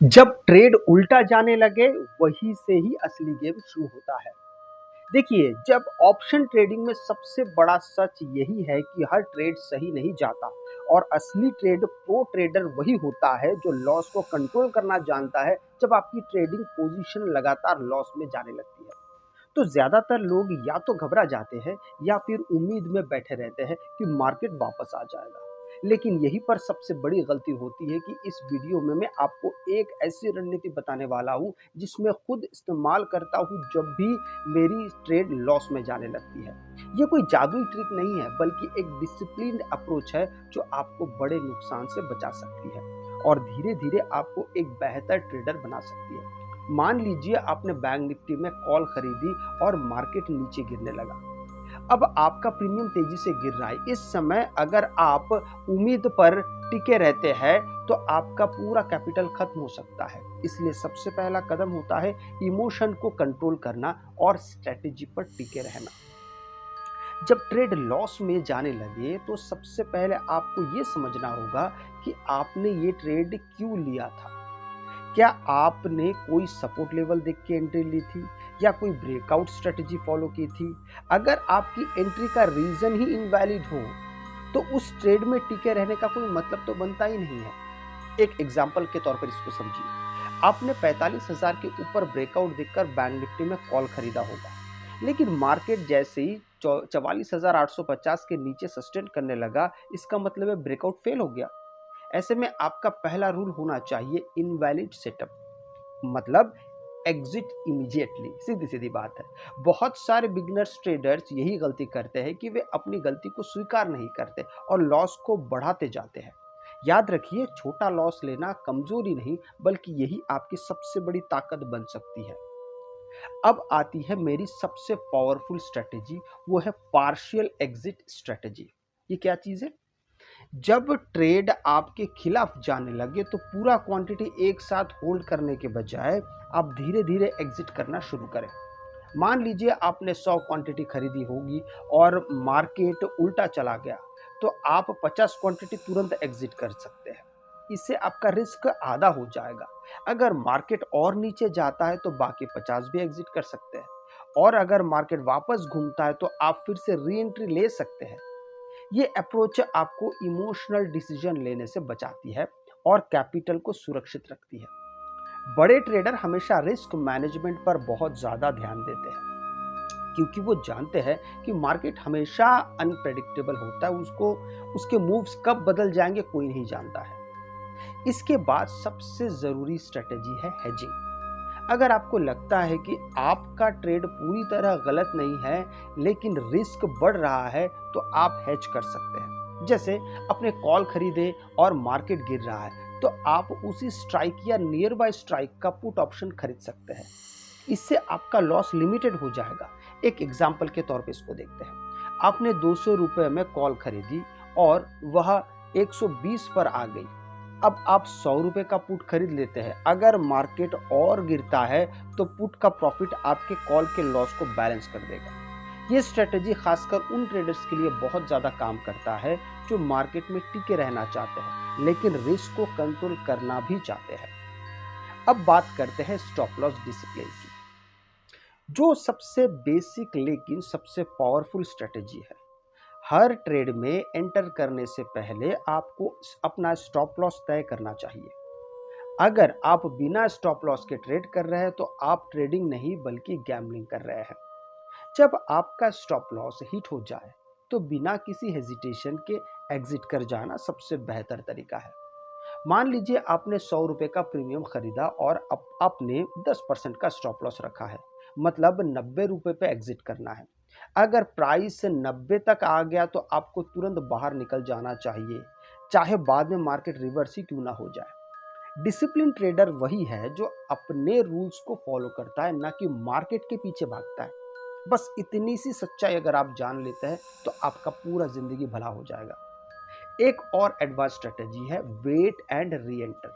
जब ट्रेड उल्टा जाने लगे वहीं से ही असली गेम शुरू होता है। देखिए, जब ऑप्शन ट्रेडिंग में सबसे बड़ा सच यही है कि हर ट्रेड सही नहीं जाता और असली प्रो ट्रेडर वही होता है जो लॉस को कंट्रोल करना जानता है जब आपकी ट्रेडिंग पोजीशन लगातार लॉस में जाने लगती है। तो ज्यादातर लोग या तो घबरा जाते हैं या फिर उम्मीद में बैठे रहते हैं कि मार्केट वापस आ जाएगा। लेकिन यहीं पर सबसे बड़ी गलती होती है कि इस वीडियो में मैं आपको एक ऐसी रणनीति बताने वाला हूं जिसमें खुद इस्तेमाल करता हूं जब भी मेरी ट्रेड लॉस में जाने लगती है। ये कोई जादुई ट्रिक नहीं है बल्कि एक डिसिप्लिन्ड अप्रोच है जो आपको बड़े नुकसान से बचा सकती है और धीरे धीरे आपको एक बेहतर ट्रेडर बना सकती है। मान लीजिए आपने बैंक निफ्टी में कॉल खरीदी और मार्केट नीचे गिरने लगा। अब आपका प्रीमियम तेजी से गिर रहा है। इस समय अगर आप उम्मीद पर टिके रहते हैं तो आपका पूरा कैपिटल खत्म हो सकता है। इसलिए सबसे पहला कदम होता है इमोशन को कंट्रोल करना और स्ट्रेटेजी पर टिके रहना। जब ट्रेड लॉस में जाने लगे तो सबसे पहले आपको यह समझना होगा कि आपने ये ट्रेड क्यों लिया था। क्या आपने कोई सपोर्ट लेवल देख के एंट्री ली थी या कोई ब्रेकआउट स्ट्रेटजी फॉलो की थी? अगर आपकी एंट्री का रीजन ही इनवैलिड हो तो उस ट्रेड में टिके रहने का कोई मतलब तो बनता ही नहीं है। एक एग्जांपल के तौर पर इसको समझिए। आपने 45,000 के ऊपर ब्रेकआउट देखकर बैंक निफ्टी में कॉल खरीदा होगा, लेकिन मार्केट जैसे ही 44,850 के नीचे सस्टेन करने लगा, इसका मतलब है ब्रेकआउट फेल हो गया। ऐसे में आपका पहला रूल होना चाहिए इनवैलिड सेटअप, मतलब एग्जिट इमीडिएटली। सीधी सीधी बात है। बहुत सारे बिगिनर्स ट्रेडर्स यही गलती करते हैं कि वे अपनी गलती को स्वीकार नहीं करते और लॉस को बढ़ाते जाते हैं। याद रखिए, छोटा लॉस लेना कमजोरी नहीं बल्कि यही आपकी सबसे बड़ी ताकत बन सकती है। अब आती है मेरी सबसे पावरफुल स्ट्रेटेजी, वो है पार्शियल एग्जिट स्ट्रेटेजी। ये क्या चीज है? जब ट्रेड आपके खिलाफ जाने लगे तो पूरा क्वांटिटी एक साथ होल्ड करने के बजाय आप धीरे धीरे एग्जिट करना शुरू करें। मान लीजिए आपने 100 क्वांटिटी खरीदी होगी और मार्केट उल्टा चला गया, तो आप 50 क्वांटिटी तुरंत एग्जिट कर सकते हैं। इससे आपका रिस्क आधा हो जाएगा। अगर मार्केट और नीचे जाता है तो बाकी 50 भी एग्जिट कर सकते हैं और अगर मार्केट वापस घूमता है तो आप फिर से री एंट्री ले सकते हैं। ये अप्रोच आपको इमोशनल डिसीजन लेने से बचाती है और कैपिटल को सुरक्षित रखती है। बड़े ट्रेडर हमेशा रिस्क मैनेजमेंट पर बहुत ज्यादा ध्यान देते हैं क्योंकि वो जानते हैं कि मार्केट हमेशा अनप्रेडिक्टेबल होता है। उसको उसके मूव्स कब बदल जाएंगे कोई नहीं जानता है। इसके बाद सबसे जरूरी स्ट्रेटेजी है हेजिंग। अगर आपको लगता है कि आपका ट्रेड पूरी तरह गलत नहीं है लेकिन रिस्क बढ़ रहा है तो आप हेज कर सकते हैं। जैसे अपने कॉल खरीदे और मार्केट गिर रहा है तो आप उसी स्ट्राइक या नियर बाय स्ट्राइक का पुट ऑप्शन खरीद सकते हैं। इससे आपका लॉस लिमिटेड हो जाएगा। एक एग्जाम्पल के तौर पे इसको देखते हैं। आपने 200 रुपए में कॉल खरीदी और वह 120 पर आ गई। अब आप 100 रुपए का पुट खरीद लेते हैं। अगर मार्केट और गिरता है तो पुट का प्रॉफिट आपके कॉल के लॉस को बैलेंस कर देगा। ये स्ट्रेटेजी खासकर उन ट्रेडर्स के लिए बहुत ज्यादा काम करता है जो मार्केट में टिके रहना चाहते हैं लेकिन रिस्क को कंट्रोल करना भी चाहते हैं। अब बात करते हैं स्टॉप लॉस डिसिप्लिन की, जो सबसे बेसिक लेकिन सबसे पावरफुल स्ट्रेटेजी है। हर ट्रेड में एंटर करने से पहले आपको अपना स्टॉप लॉस तय करना चाहिए। अगर आप बिना स्टॉप लॉस के ट्रेड कर रहे हैं तो आप ट्रेडिंग नहीं बल्कि गैम्बलिंग कर रहे हैं। जब आपका स्टॉप लॉस हिट हो जाए तो बिना किसी हेजिटेशन के एग्जिट कर जाना सबसे बेहतर तरीका है। मान लीजिए आपने 100 रुपए का प्रीमियम खरीदा और आपने 10% का स्टॉप लॉस रखा है, मतलब 90 रुपए पे एग्जिट करना है। अगर प्राइस 90 तक आ गया तो आपको तुरंत बाहर निकल जाना चाहिए, चाहे बाद में मार्केट रिवर्स ही क्यों ना हो जाए। डिसिप्लिन ट्रेडर वही है जो अपने रूल्स को फॉलो करता है, ना कि मार्केट के पीछे भागता है। बस इतनी सी सच्चाई अगर आप जान लेते हैं तो आपका पूरा जिंदगी भला हो जाएगा। एक और एडवांस स्ट्रेटेजी है वेट एंड री एंटर।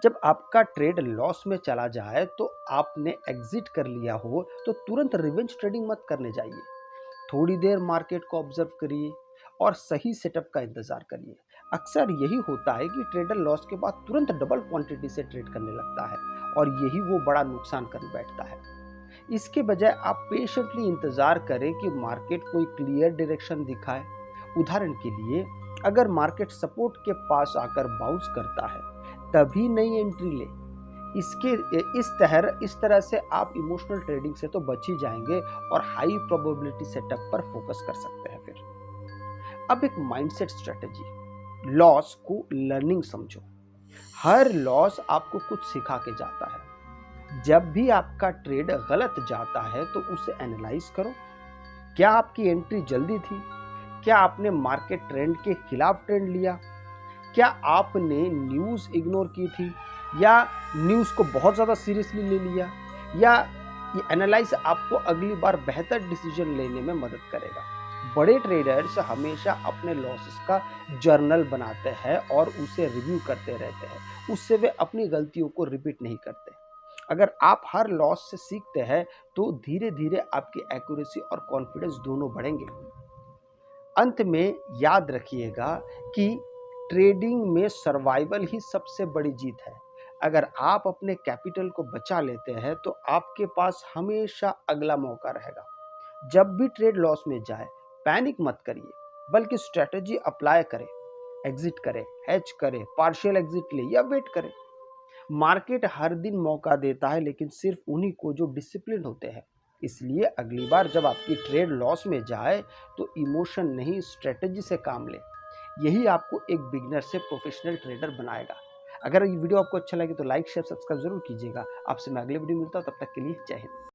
जब आपका ट्रेड लॉस में चला जाए तो आपने एग्जिट कर लिया हो तो तुरंत रिवेंज ट्रेडिंग मत करने जाइए। थोड़ी देर मार्केट को ऑब्जर्व करिए और सही सेटअप का इंतजार करिए। अक्सर यही होता है कि ट्रेडर लॉस के बाद तुरंत डबल क्वांटिटी से ट्रेड करने लगता है और यही वो बड़ा नुकसान कर बैठता है। इसके बजाय आप पेशेंटली इंतजार करें कि मार्केट कोई क्लियर डायरेक्शन दिखाए। उदाहरण के लिए, अगर मार्केट सपोर्ट के पास आकर बाउंस करता है, तभी नई एंट्री ले। इसके इस तरह से आप इमोशनल ट्रेडिंग से तो बच ही जाएंगे और हाई प्रोबेबिलिटी सेटअप पर फोकस कर सकते हैं फिर। अब एक माइंडसेट स्ट्रेटजी, लॉस को लर्निंग समझो। हर लॉस आपको कुछ सिखा के जाता है। जब भी आपका ट्रेड गलत जाता है तो उसे एनालाइज करो। क्या आपकी एंट्री जल्दी थी? क्या आपने मार्केट ट्रेंड के खिलाफ ट्रेंड लिया? क्या आपने न्यूज़ इग्नोर की थी या न्यूज़ को बहुत ज़्यादा सीरियसली ले लिया? या ये एनालाइज आपको अगली बार बेहतर डिसीजन लेने में मदद करेगा। बड़े ट्रेडर्स हमेशा अपने लॉसेस का जर्नल बनाते हैं और उसे रिव्यू करते रहते हैं। उससे वे अपनी गलतियों को रिपीट नहीं करते। अगर आप हर लॉस से सीखते हैं तो धीरे धीरे आपकी एक्यूरेसी और कॉन्फिडेंस दोनों बढ़ेंगे। अंत में याद रखिएगा कि ट्रेडिंग में सर्वाइवल ही सबसे बड़ी जीत है। अगर आप अपने कैपिटल को बचा लेते हैं तो आपके पास हमेशा अगला मौका रहेगा। जब भी ट्रेड लॉस में जाए, पैनिक मत करिए, बल्कि स्ट्रेटजी अप्लाई करें। एग्जिट करें, हेज करें, पार्शियल एग्जिट ले या वेट करें। मार्केट हर दिन मौका देता है, लेकिन सिर्फ उन्हीं को जो डिसिप्लिन होते हैं। इसलिए अगली बार जब आपकी ट्रेड लॉस में जाए तो इमोशन नहीं, स्ट्रेटजी से काम लें। यही आपको एक बिगिनर से प्रोफेशनल ट्रेडर बनाएगा। अगर ये वीडियो आपको अच्छा लगे तो लाइक शेयर सब्सक्राइब जरूर कीजिएगा। आपसे मैं अगले वीडियो में मिलता हूँ, तब तक के लिए जय हिंद।